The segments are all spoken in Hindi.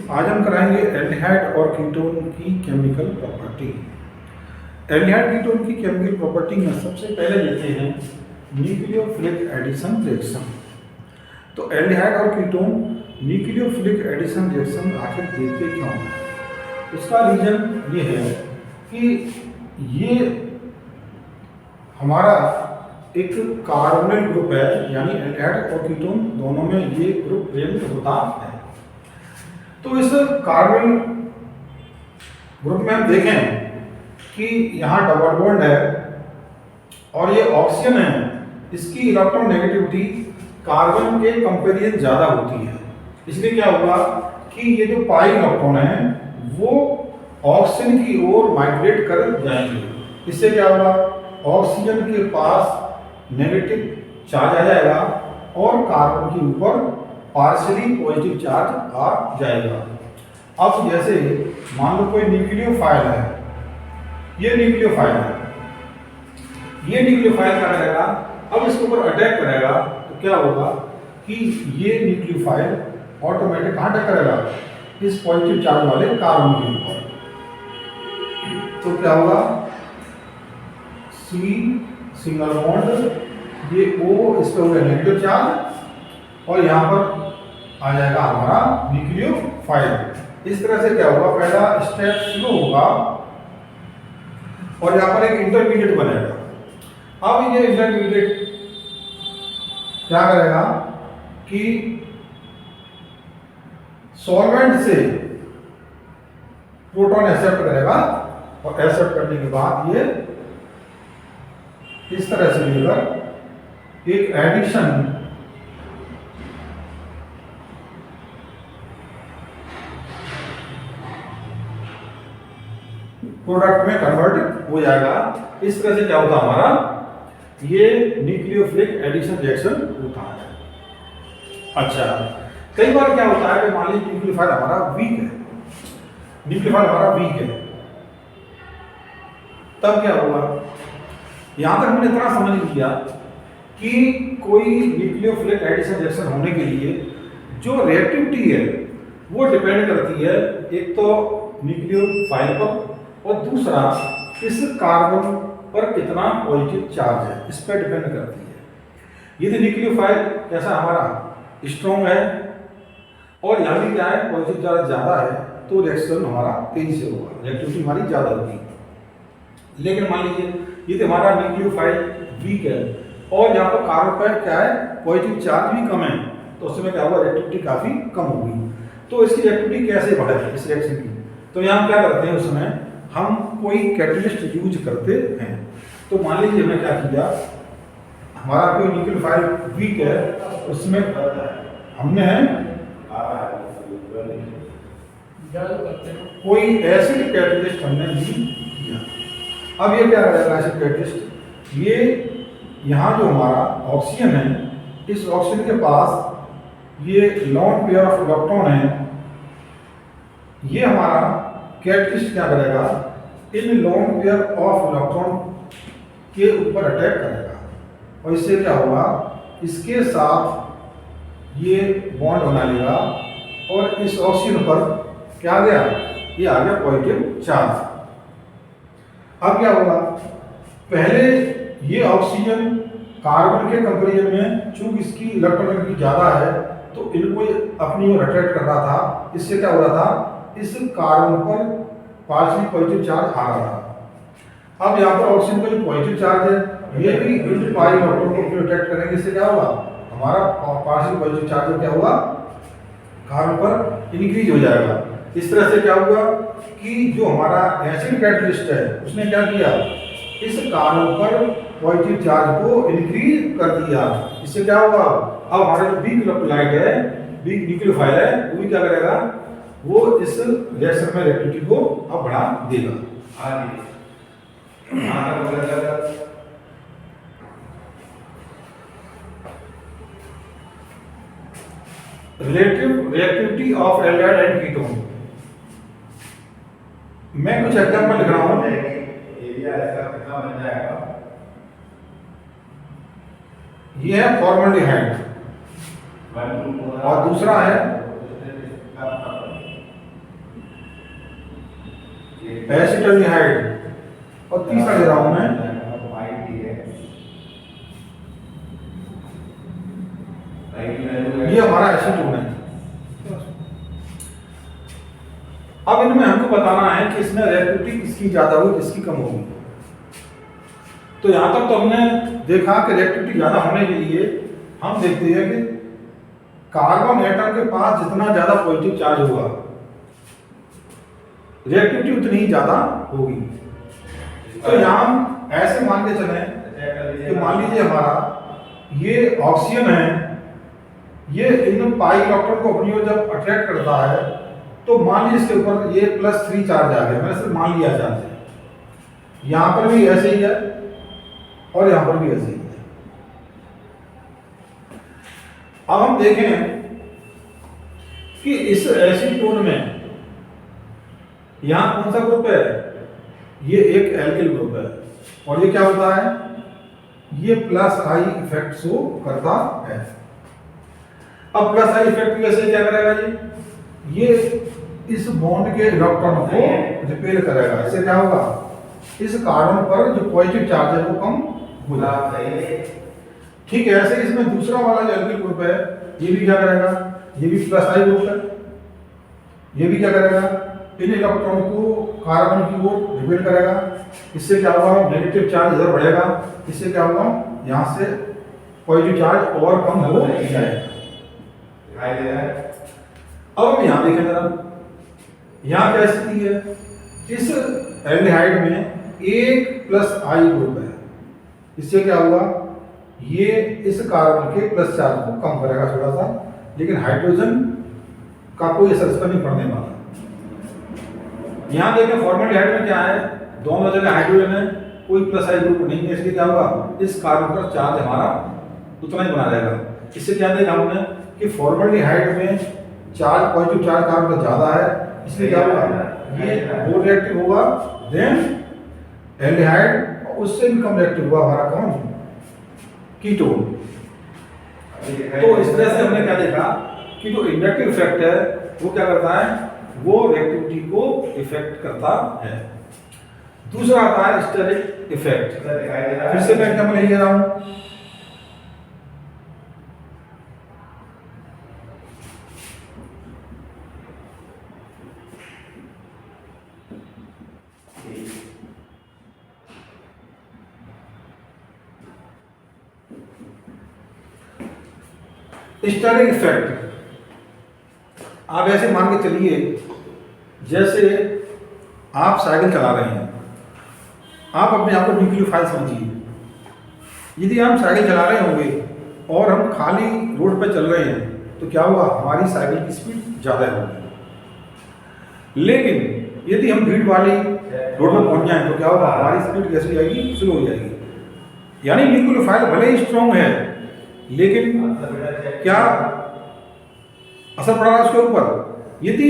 आज हम कराएंगे एल्डिहाइड और कीटोन की केमिकल प्रॉपर्टी। एल्डिहाइड कीटोन की केमिकल प्रॉपर्टी में सबसे पहले लेते हैं न्यूक्लियोफिलिक एडिशन रिएक्शन। तो एल्डिहाइड और कीटोन न्यूक्लियोफिलिक एडिशन रिएक्शन आखिर देते क्यों हैं? उसका रीजन ये है कि ये हमारा एक कार्बोनिल ग्रुप है, यानी एल्डिहाइड और कीटोन दोनों में ये ग्रुप प्रेरित होता है। तो इस कार्बन ग्रुप में हम देखें कि यहाँ डबल बॉन्ड है और ये ऑक्सीजन है, इसकी इलेक्ट्रॉन नेगेटिविटी कार्बन के कंपेरिजन ज़्यादा होती है। इसलिए क्या होगा कि ये जो पाई इलेक्ट्रॉन है वो ऑक्सीजन की ओर माइग्रेट कर जाएंगे। इससे क्या होगा, ऑक्सीजन के पास नेगेटिव चार्ज आ जाएगा और कार्बन के ऊपर पार्शियली पॉजिटिव चार्ज आ जाएगा। अब जैसे मान लो कोई न्यूक्लियोफाइल है, ये न्यूक्लियोफाइल है, ये न्यूक्लियोफाइल क्या करेगा, अब इसके ऊपर अटैक करेगा तो क्या होगा कि ये न्यूक्लियोफाइल ऑटोमेटिक कहाँ अटैक करेगा, इस पॉजिटिव चार्ज वाले कार्बन के ऊपर। तो क्या होगा, सी सिंगल बॉन्ड, ये O इस पे हो गया नेगेटिव चार्ज और यहाँ पर आ जाएगा हमारा न्यूक्लियोफाइल। इस तरह से क्या होगा, पहला स्टेप स्लो होगा और यहाँ पर एक इंटरमीडिएट बनेगा। अब ये इंटरमीडिएट क्या करेगा कि सॉल्वेंट से प्रोटॉन एक्सेप्ट करेगा और एक्सेप्ट करने के बाद ये इस तरह से लेकर एक एडिशन प्रोडक्ट में कन्वर्ट हो जाएगा। इस तरह से क्या होता है, हमारा ये न्यूक्लियोफिलिक एडिशन रिएक्शन होता है। अच्छा, कई बार क्या होता है कि मान लीजिए न्यूक्लियोफाइल हमारा वीक है, न्यूक्लियोफाइल हमारा वीक है, तब क्या होगा, यहां तक हमने इतना समझ लिया कि कोई न्यूक्लियोफिलिक एडिशन रिएक्शन होने के लिए जो रिएक्टिविटी है वो डिपेंड करती है एक तो न्यूक्लियोफाइल पर और दूसरा इस कार्बन पर कितना पॉजिटिव चार्ज है, इस पर डिपेंड करती है। यदि न्यूक्लियोफाइल कैसा हमारा स्ट्रॉन्ग है और यहाँ भी क्या है, पॉजिटिव चार्ज ज़्यादा है, तो रिएक्शन हमारा तेजी से होगा, रिएक्टिविटी हमारी ज़्यादा होगी। लेकिन मान लीजिए यदि हमारा न्यूक्लियोफाइल वीक है और यहाँ पर कार्बन पर क्या है, पॉजिटिव चार्ज भी कम है, तो उसमें क्या होगा, रिएक्टिविटी काफ़ी कम होगी। तो इसकी रिएक्टिविटी कैसे बढ़ेगी इस रिएक्शन की, तो यहाँ क्या करते हैं, उसमें हम कोई कैटलिस्ट यूज करते हैं। तो मान लीजिए हमने क्या किया, हमारा कोई न्यूक्लियोफाइल वीक है, उसमें हमने कोई एसिड कैटलिस्ट हमने यूज किया। अब ये क्या रहेगा एसिड कैटलिस्ट, ये यहाँ जो हमारा ऑक्सीजन है, इस ऑक्सीजन के पास ये लॉन्ग पेयर ऑफ इलेक्ट्रॉन है, ये हमारा कैटलिस्ट क्या करेगा, in long pair of electron के ऊपर अटैक करेगा और इससे क्या होगा, इसके साथ ये बॉन्ड बना लेगा और इस ऑक्सीजन पर क्या आ गया, ये आ गया पॉजिटिव चार्ज। अब क्या होगा, पहले ये ऑक्सीजन कार्बन के कंपेरिजन में चूंकि इसकी इलेक्ट्रॉन ज़्यादा है तो इनको अपनी ओर अट्रैक्ट कर रहा था। इससे क्या हो रहा था, इस कार्बन पर पार्शियली पॉजिटिव चार्ज आ रहा था। अब यहाँ पर ऑक्सीजन का जो पॉजिटिव चार्ज है ये भी इन पाई इलेक्ट्रॉन को अट्रैक्ट करेंगे। इससे क्या होगा, हमारा पार्शियली पॉजिटिव चार्ज क्या होगा, कार्बन पर इंक्रीज हो जाएगा। इस तरह से क्या हुआ कि जो हमारा एसिड कैटलिस्ट है उसने क्या किया, इस कार्बन पर पॉजिटिव चार्ज को इंक्रीज कर दिया। इससे क्या होगा, अब हमारा जो वीक इलेक्ट्रोलाइट है, वीक न्यूक्लियोफाइल है, वो भी क्या करेगा, वो इस रिएक्शन में रिएक्टिविटी को अब बढ़ा देगा। Relative reactivity of aldehyde and ketone, मैं कुछ एग्जांपल लिख रहा हूं। एरिया इसका कितना बन जाएगा, ये है फॉर्मल्डिहाइड और दूसरा है एसिटाल्डिहाइड, और तीसरा दे रहा हूं मैं ये हमारा एसीटोन है। अब इनमें हमको बताना है कि इसमें रिएक्टिविटी किसकी ज्यादा होगी किसकी कम होगी। तो यहां तक तो हमने देखा कि रिएक्टिविटी ज्यादा होने के लिए हम देखते हैं कि कार्बन एटम के पास जितना ज्यादा पॉजिटिव चार्ज होगा रिएक्टिविटी उतनी ही ज्यादा होगी। तो यहां हम ऐसे मान के चले कि मान लीजिए हमारा ये ऑक्सीजन है, ये इन पाई इलेक्ट्रॉन को अपनी ओर जब अट्रैक्ट करता है तो मान लीजिए इसके ऊपर ये +3 चार्ज आ गया, मैंने सिर्फ मान लिया चार्ज है। यहां पर भी ऐसे ही है और यहां पर भी ऐसे ही है। अब हम देखें कि इस एसीटोन में यहां कौन सा ग्रुप है, ये एक एल्किल ग्रुप है, और ये क्या होता है, ये +I इफेक्ट शो करता है। अब +I इफेक्ट कैसे क्या करेगा, ये इस बॉन्ड के इलेक्ट्रॉन को रिपेल करेगा। इससे क्या होगा, इस कार्बन पर जो पॉजिटिव चार्ज है वो कम हो जाएगा। ठीक है, ऐसे इसमें दूसरा वाला जो एल्किल ग्रुप है ये भी क्या करेगा, ये भी +I ग्रुप है, ये भी क्या करेगा, इन इलेक्ट्रॉन को कार्बन की ओर रिपेल करेगा। इससे क्या होगा, नेगेटिव चार्ज इधर बढ़ेगा, इससे क्या होगा, यहाँ से पॉजिटिव चार्ज और कम हो जाएगा। अब हम यहाँ देखें जरा, यहाँ क्या स्थिति है, इस एल्डिहाइड में एक +I ग्रुप है, इससे क्या हुआ, ये इस कार्बन के प्लस चार्ज को कम करेगा थोड़ा सा, लेकिन हाइड्रोजन का कोई असर इस पर नहीं पड़ने वाला। यहाँ देखें फॉर्मल्डिहाइड में क्या है, दोनों जगह हाइड्रोजन है, कोई +I ग्रुप नहीं है, इसलिए क्या होगा, इस कार्बन पर चार्ज हमारा उतना ही बना रहेगा। इससे क्या देखा हमने कि फॉर्मल्डिहाइड में चार्ज पॉजिटिव चार्ज कार्बन का ज्यादा है, इसलिए क्या होगा, ये मोर रिएक्टिव होगा देन एल्डिहाइड, और उससे भी कम रिएक्टिव होगा हमारा कौन, कीटोन। तो इस तरह से हमने क्या देखा कि जो इंडक्टिव इफेक्ट है वो क्या करता है, वो रिएक्टिविटी को इफेक्ट करता है। दूसरा आता है स्टेरिक इफेक्ट। फिर से मैं एग्जांपल ले रहा हूं, स्टेरिक इफेक्ट। आप ऐसे मान के चलिए जैसे आप साइकिल चला रहे हैं, आप अपने आप को न्यूक्लियोफाइल समझिए। यदि हम साइकिल चला रहे होंगे और हम खाली रोड पर चल रहे हैं तो क्या होगा, हमारी साइकिल की स्पीड ज़्यादा होगी। लेकिन यदि हम भीड़ वाली रोड पर पहुंच जाएं तो क्या होगा, हमारी स्पीड कैसे हो जाएगी, स्लो हो जाएगी। यानी न्यूक्लियोफाइल भले ही स्ट्रॉन्ग है लेकिन क्या असर पड़ रहा है उसके ऊपर, यदि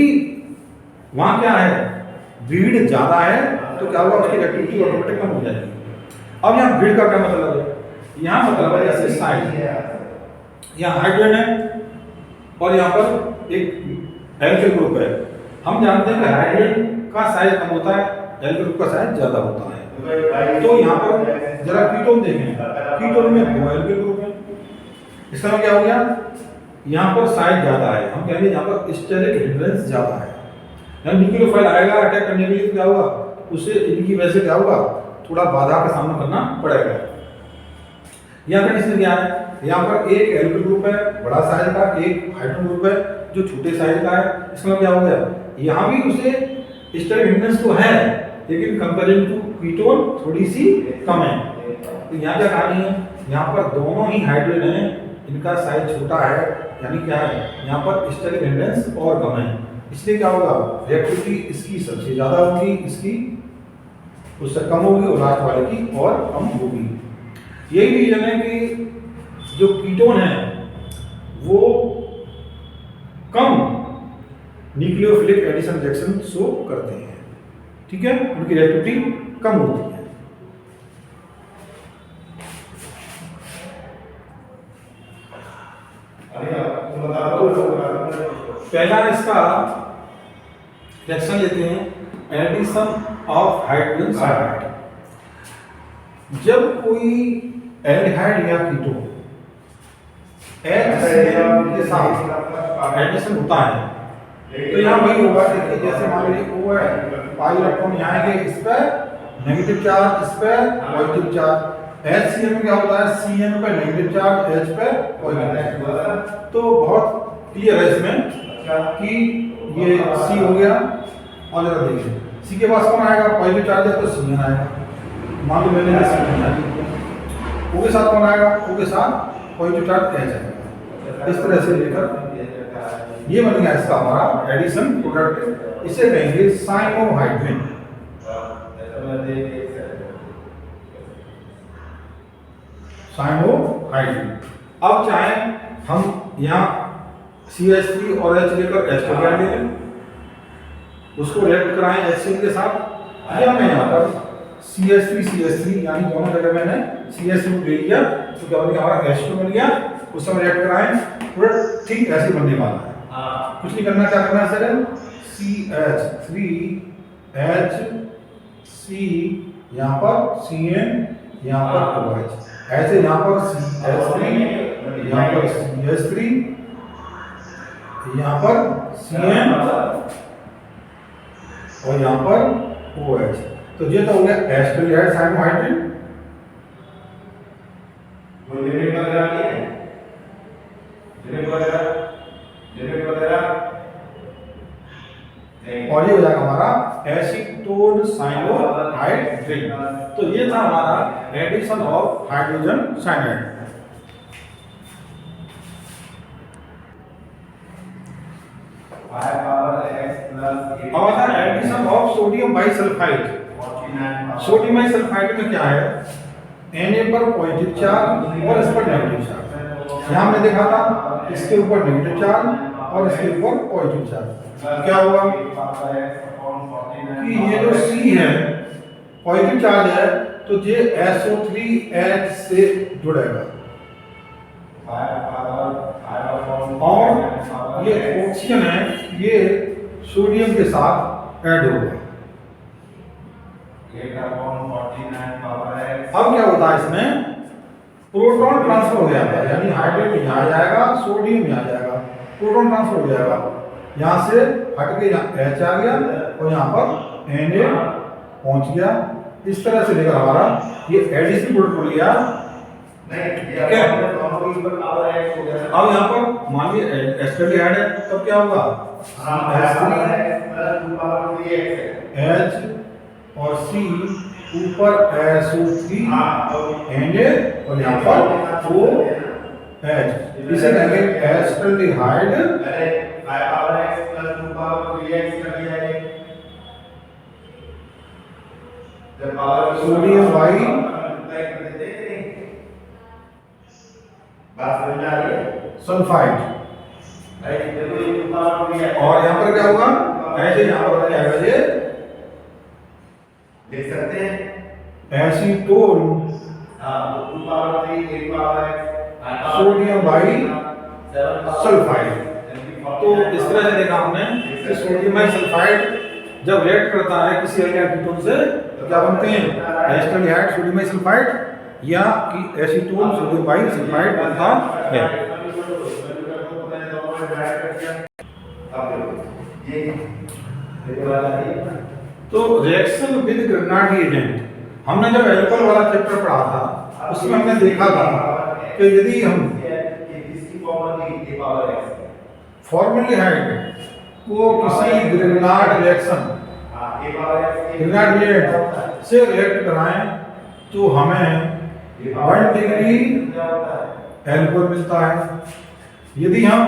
वहां क्या है, भीड़ ज्यादा है तो क्या होगा, उसकी एक्टिविटी ऑटोमेटिक कम हो जाएगी। अब यहाँ भीड़ का क्या मतलब है, यहाँ मतलब है जैसे साइड, यहाँ हाइड्रोजन है और यहाँ पर एक एल्किल ग्रुप है। हम जानते हैं कि हाइड्रोजन का साइज कम होता है, एल्किल ग्रुप का साइज ज्यादा होता है। तो यहाँ पर जरा कीटोन देखें, कीटोन में 2 एल्किल ग्रुप है, इसका मतलब क्या हो गया, यहाँ पर साइज ज्यादा है, हम कहेंगे यहाँ पर स्टेरिक हिंड्रेंस ज्यादा है। यानी न्यूक्लियोफाइल आएगा अटैक करने के लिए, क्या होगा, उसे इनकी वजह से क्या होगा, थोड़ा बाधा का सामना करना पड़ेगा। यहाँ पर इसमें क्या है, यहाँ पर एक एल्किल ग्रुप है बड़ा साइज का, एक हाइड्रोजन ग्रुप है जो छोटे साइज का है। इसका मतलब क्या हो गया, यहाँ भी उसे स्टेरिक हिंड्रेंस तो है लेकिन कंपेरिजन टू कीटोन थोड़ी सी कम है। तो यहाँ क्या कहानी है, यहाँ पर दोनों ही हाइड्रोजन है, इनका साइज छोटा है, यानी क्या है, यहाँ पर स्टेरिक हिंड्रेंस और कम है, इसलिए क्या होगा, रिएक्टिविटी इसकी सबसे ज्यादा होगी, इसकी उससे कम होगी और लास्ट वाले की और कम होगी। यही रीजन है कि जो कीटोन है वो कम न्यूक्लियोफिलिक एडिशन रिएक्शन शो करते हैं, ठीक है, उनकी रिएक्टिविटी कम होती है। पहला इसका रिएक्शन लेते हैं, एडिशन ऑफ हाइड्रोजन साइनाइड। जब कोई एल्डिहाइड या कीटोन HCl के साथ एडिशन होता है तो यहाँ वही होगा। देखिए जैसे मान लीजिए O है, पाई इलेक्ट्रॉन यहाँ आएंगे, इस पर नेगेटिव चार्ज, इस पर पॉजिटिव चार्ज। HCl में क्या होता है, Cn पे नेगेटिव चार्ज, H पे पॉजिटिव चार्ज। तो बहुत क्लियर है इसमें कि ये C हो गया। और जरा देखिए C के पास कौन आएगा, पॉजिटिव चार्ज है तो Cn आएगा। मान लो मैंने O के साथ कौन आएगा, O के साथ पॉजिटिव चार्ज H आएगा। इस तरह से लेकर ये बन गया इसका हमारा एडिशन प्रोडक्ट। इसे कहेंगे साइनोहाइड्रिन। साइनोहाइड्रिन। अब चाहे हम यहाँ CH3 और H लेकर H को ले लें, उसको रिएक्ट कराएं HCl के साथ, या मैं यहाँ पर CH3 यानी दोनों जगह मैंने CH2 ले लिया तो क्या बन गया हमारा H2 बन गया। उस समय रिएक्ट कराएं, प्रोडक्ट ठीक ऐसे बनने वाला है। कुछ नहीं करना, क्या करना है सर, CH3HC यहाँ पर Cn यहाँ पर OH, ऐसे यहाँ पर CH3 यहाँ पर CH3 यहाँ पर Cn और यहाँ पर OH। तो ये तो हो गया एस्टरिहाइड साइनोहाइड्रिन। और ये हो जाएगा हमारा एसीटोन साइनोहाइड्रिन। तो ये था हमारा एडिशन ऑफ हाइड्रोजन साइनाइड। अब आता है addition of sodium bisulphite. Sodium bisulphite में क्या है, Na पर पॉजिटिव चार्ज और इस पर नेगेटिव चार्ज। यहाँ हमने देखा था इसके ऊपर नेगेटिव चार्ज और इसके ऊपर पॉजिटिव चार्ज। क्या हुआ कि ये जो C है पॉजिटिव चार्ज है तो ये SO3H से जुड़ेगा और ये ऑक्सीजन है ये सोडियम के साथ ऐड होगा। अब क्या होता है इसमें, प्रोटॉन ट्रांसफर हो जाता है, यानी हाइड्रोजन यहाँ जाएगा, सोडियम यहाँ जाएगा, प्रोटॉन ट्रांसफर हो जाएगा। यहाँ से हट के यहाँ H आ गया और यहाँ पर Na पहुंच गया। इस तरह से लेकर हमारा ये एडिशन प्रोडक्ट हो गया। अब यहाँ पर मान लीजिए एस्टरिहाइड है, तब क्या होगा, H और C ऊपर SO3 Na और यहाँ पर OH। इसे कहेंगे एस्टरिहाइड सोडियम बाई सल्फाइड। और यहाँ पर क्या होगा, ऐसे यहाँ पर जाएगा ये देख सकते हैं एसीटोन सोडियम बाई सल्फाइड। तो इस तरह से देखा हमने कि सोडियम बाई सल्फाइड जब रिएक्ट करता है किसी एल्डिहाइड कीटोन से तो क्या बनते हैं, एस्टरिहाइड सोडियम बाई सल्फाइड या कि एसीटोन सोडियम बाई सल्फाइड बनता है। तो रिएक्शन विद ग्रेनाड एजेंट, हमने जब एल्कोहल वाला चैप्टर पढ़ा था उसमें हमने देखा था कि यदि हम फॉर्मल्डिहाइड को किसी ग्रेनाड रिएक्शन ग्रेनाड एजेंट से रिएक्ट कराएं तो हमें 1 डिग्री एल्कोहल मिलता है। यदि हम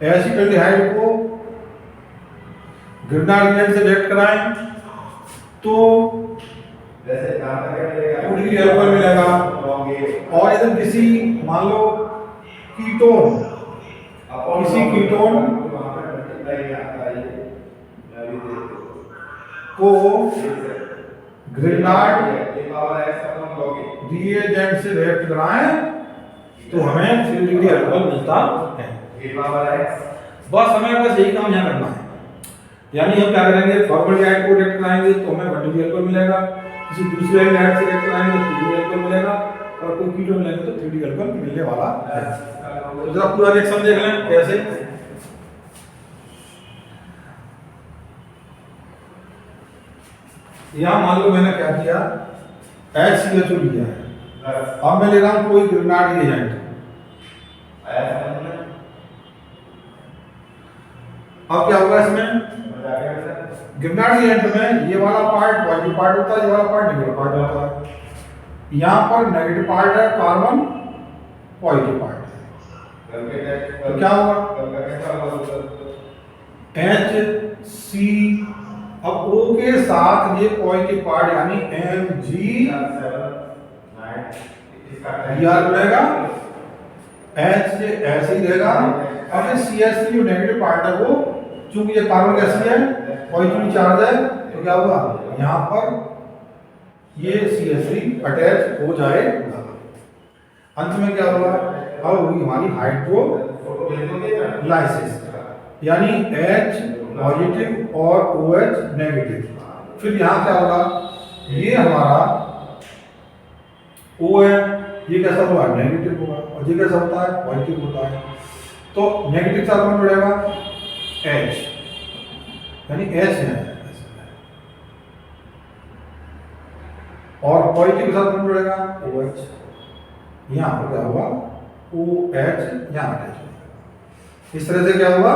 एसिटाल्डिहाइड को ग्रेनाड एजेंट से रिएक्ट कराएं तो 2 डिग्री एल्कोहल मिलेगा। और यदि किसी मान लो कीटोन को ग्रेनाड रिएजेंट से रिएक्ट कराएं तो हमें 3 डिग्री एल्कोहल मिलता है। बस हमें यही काम यहाँ करना है। यानी हम क्या करेंगे, फॉर्मल एड को रिएक्ट कराएंगे तो हमें 1 डिग्री अल्कोहल मिलेगा, किसी दूसरे एड से रिएक्ट कराएंगे तो 2 डिग्री अल्कोहल मिलेगा, और कोई कीटोन मिलेंगे तो 3 डिग्री अल्कोहल मिलने वाला है। तो जरा पूरा रिएक्शन देख लें कैसे। यहाँ मान लो मैंने क्या किया, HCHO लिया है, अब मैं ले रहा हूँ कोई ग्रेनाड एजेंट। अब क्या होगा इसमें, ग्रेनाड एजेंट में ये वाला पार्ट पॉजिटिव पार्ट होता है, ये वाला पार्ट नेगेटिव पार्ट होता है। यहाँ पर नेगेटिव पार्ट है कार्बन, पॉजिटिव पार्ट है, तो क्या होगा HC, अब O के साथ ये पॉजिटिव पार्ट यानी Mg रहेगा, H से ऐसे ही रहेगा। अब ये CH3 जो नेगेटिव पार्ट है वो, चूंकि ये कार्बन गैस है, पॉजिटिव चार्ज है, तो क्या होगा यहाँ पर ये CH3 अटैच हो जाएगा। अंत में क्या होगा, अब होगी हमारी हाइड्रोलाइसिस, यानी H पॉजिटिव और OH नेगेटिव। फिर यहाँ क्या होगा, ये हमारा O है, ये कैसा होगा नेगेटिव होगा, और ये कैसा होता है पॉजिटिव होता है। तो नेगेटिव साथ कौन जुड़ेगा H, यानी H है, और पॉजिटिव के साथ कौन जुड़ेगा OH। यहाँ पर क्या होगा OH यहाँ अटैच होगा। इस तरह से क्या होगा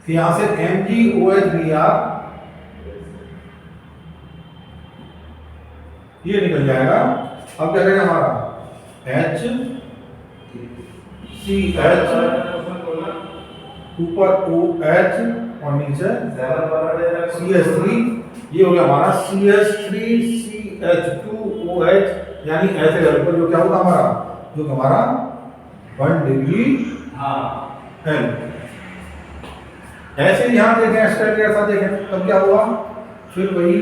कि यहां से MgOH ये निकल जाएगा। अब क्या रहेगा हमारा HCH, ऊपर OH और नीचे CH3, ये हो गया हमारा CH3CH2OH, यानी ऐसे लेवल पर जो क्या होगा हमारा, जो हमारा 1 डिग्री है। ऐसे ही यहां देखें, स्टाइल के साथ देखें, तब क्या हुआ, फिर वही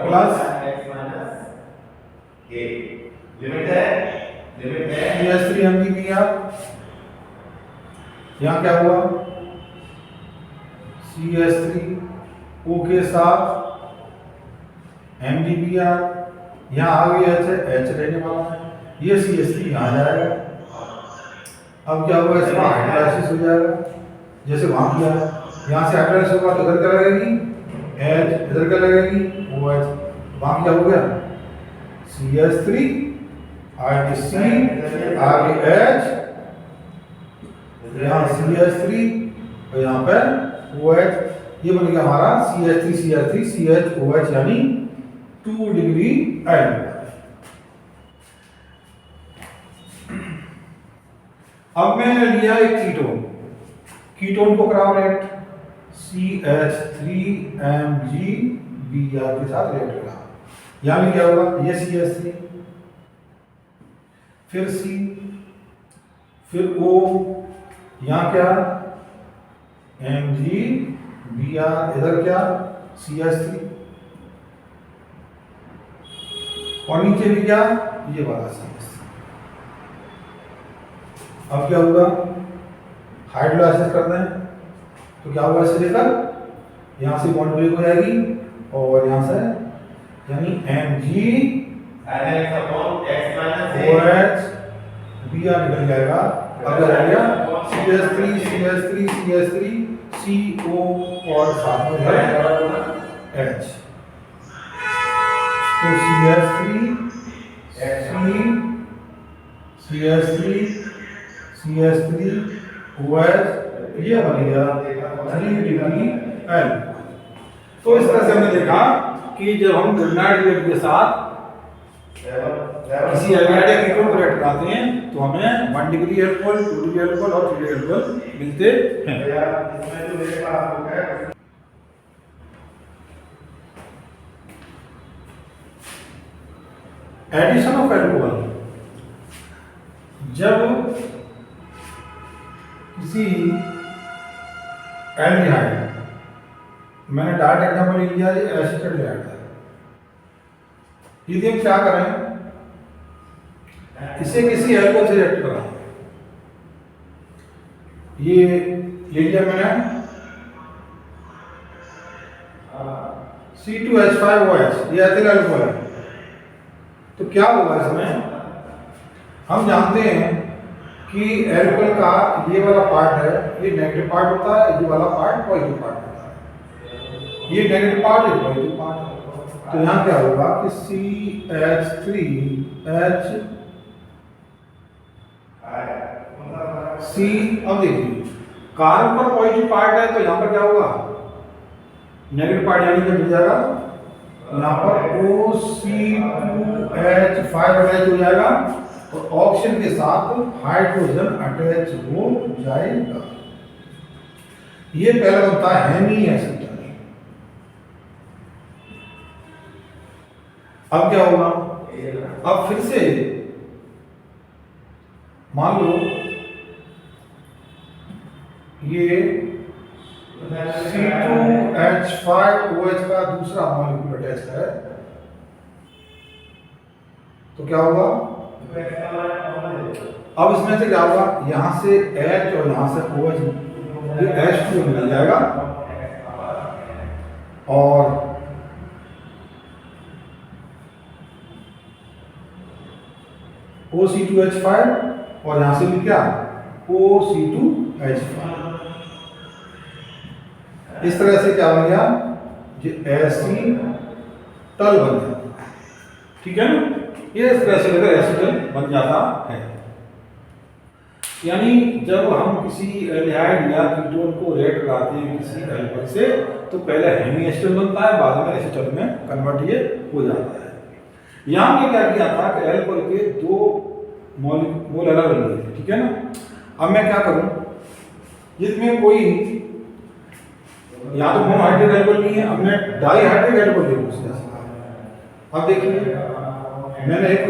प्लस लिमिट है CH3 MgBr, यहाँ क्या हुआ CH3 O के साथ MgBr, यहाँ आ गई H रहने वाला है, ये CH3 यहाँ जाएगा। अब क्या होगा, इसका हाइड्रोलाइसिस हो जाएगा जैसे वहां किया है। यहाँ से हाइड्रोलाइसिस होगा तो इधर क्या लगेगी H, इधर क्या लगेगी OH, वहां क्या हो गया CH3 आगे C आगे H, यहाँ CH3 और यहाँ पे OH, ये बन गया हमारा CH3 CHOH, यानी 2 डिग्री एल्कोहल। अब मैंने लिया एक कीटोन को कराओ रिएक्ट, CH3 MgBr के साथ रिएक्ट करा, यानी क्या होगा ये CH3, फिर C, फिर O, यहाँ क्या MgBr, इधर क्या CH3, और नीचे भी क्या ये वाला CH3। अब क्या होगा, हाइड्रोलाइसिस करते हैं तो क्या होगा, इससे लेकर यहाँ से बॉन्ड ब्रेक हो जाएगी, और यहाँ से यानी MgOH निकल जाएगा। अब क्या रहेगा CH3 CO और साथ में है H, तो CH3 OH, ये बन गया 3 डिग्री एल्कोहल। तो इस तरह से हमने देखा कि जब हम ग्रेनाइट रिएक्ट के साथ किसी एल्डिहाइड कीटोन को रिएक्ट कराते हैं तो हमें 1 डिग्री अल्कोहल, 2 डिग्री अल्कोहल और 3 डिग्री अल्कोहल मिलते हैं। एडिशन ऑफ अल्कोहल, जब किसी एल्डिहाइड, मैंने डायरेक्ट एग्जांपल लिया ये एसिटिक एल्डिहाइड है, यदि हम क्या करें इसे किसी अल्कोहल से रिएक्ट कराएं, ये ये लिया मैंने C2H5OH, ये एथिल अल्कोहल है। तो क्या होगा इसमें, हम जानते हैं कि एल्कोहल का ये वाला पार्ट है, ये नेगेटिव पार्ट होता है, ये वाला पार्ट पॉजिटिव पार्ट होता है। ये नेगेटिव पार्ट है, पॉजिटिव पार्ट है। तो यहाँ क्या होगा कि CH3C, अब देखिए कार्बन पर पॉजिटिव पार्ट है तो यहाँ पर क्या होगा, नेगेटिव पार्ट यानी कि मिल जाएगा यहाँ पर OC2H5 हो जाएगा और ऑक्सीजन के साथ हाइड्रोजन अटैच हो जाएगा। ये पहला बनता है हेमी एसिटल। अब क्या होगा, अब फिर से मान लो ये C2H5OH का दूसरा मॉलिक्यूल अटैच है तो क्या होगा, अब इसमें से क्या होगा, यहां से H और यहां से OH, ये H2 मिल जाएगा और OC2H5 और यहां से भी क्या, OC2H5। इस तरह से क्या बन गया, ये एसीटल बन गया। ठीक है ना, ये इस तरह से अगर एसीटल बन जाता है। यानी जब हम किसी एल्डिहाइड या कीटोन को रिएक्ट कराते हैं किसी एल्कोहल से तो पहले हेमी एसिटल बनता है, बाद में एसीटल में कन्वर्ट ये हो जाता है। यहाँ हमने क्या किया था कि एल्कोहल के दो मोल अलग बन गए थे। ठीक है ना, अब मैं क्या करूं, जिसमें कोई या तो मोनोहाइड्रिक एल्कोहल नहीं है, अब मैं डाईहाइड्रिक एल्कोहल ले लूं। अब देखिए मैंने एक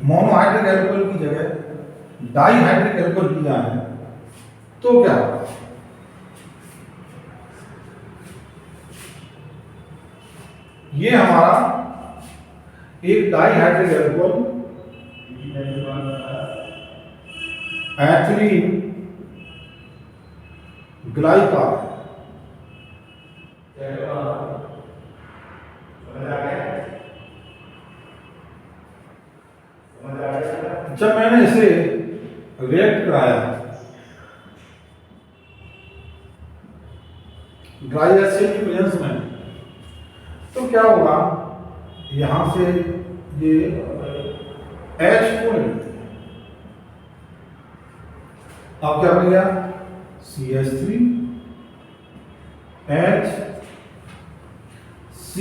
मोनोहाइड्रिक एल्कोहल की जगह डाईहाइड्रिक एल्कोहल लिया है तो क्या, ये हमारा एक डाईहाइड्रिक एल्कोहल एथिलीन ग्लाइकॉल। जब मैंने इसे रिएक्ट कराया ड्राई एसिड की प्रेजेंस में तो क्या होगा, यहां से ये H4 अब क्या बन गया, CH3 H C,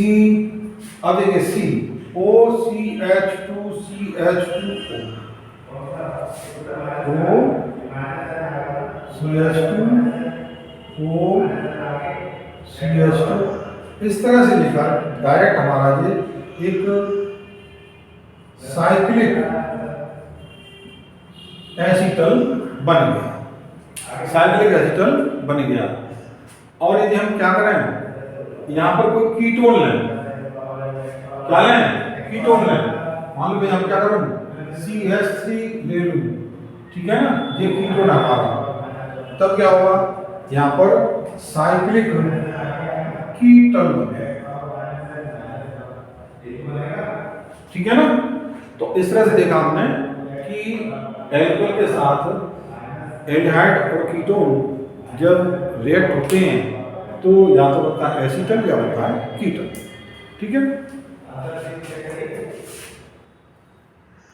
अब देखिए C OCH2 CH2O O CH2 O CH2, इस तरह से लिखा डायरेक्ट हमारा ये एक साइक्लिक एसिटल बन गया, साइक्लिक एसिटल बन गया। और यदि हम क्या करें, यहाँ पर कोई कीटोन लें, क्या लें, कीटोन लें, मान लो हम क्या करें CH3 ले लूं, ठीक है ना, ये कीटोन हमारा, तब क्या होगा, यहाँ पर साइक्लिक कीटल बनेगा। ठीक है ना, तो इस तरह से देखा हमने कि एल्कोहल के साथ एल्डिहाइड और कीटोन जब रिएक्ट होते हैं तो या तो बनता है एसीटल या बनता है कीटल। ठीक है।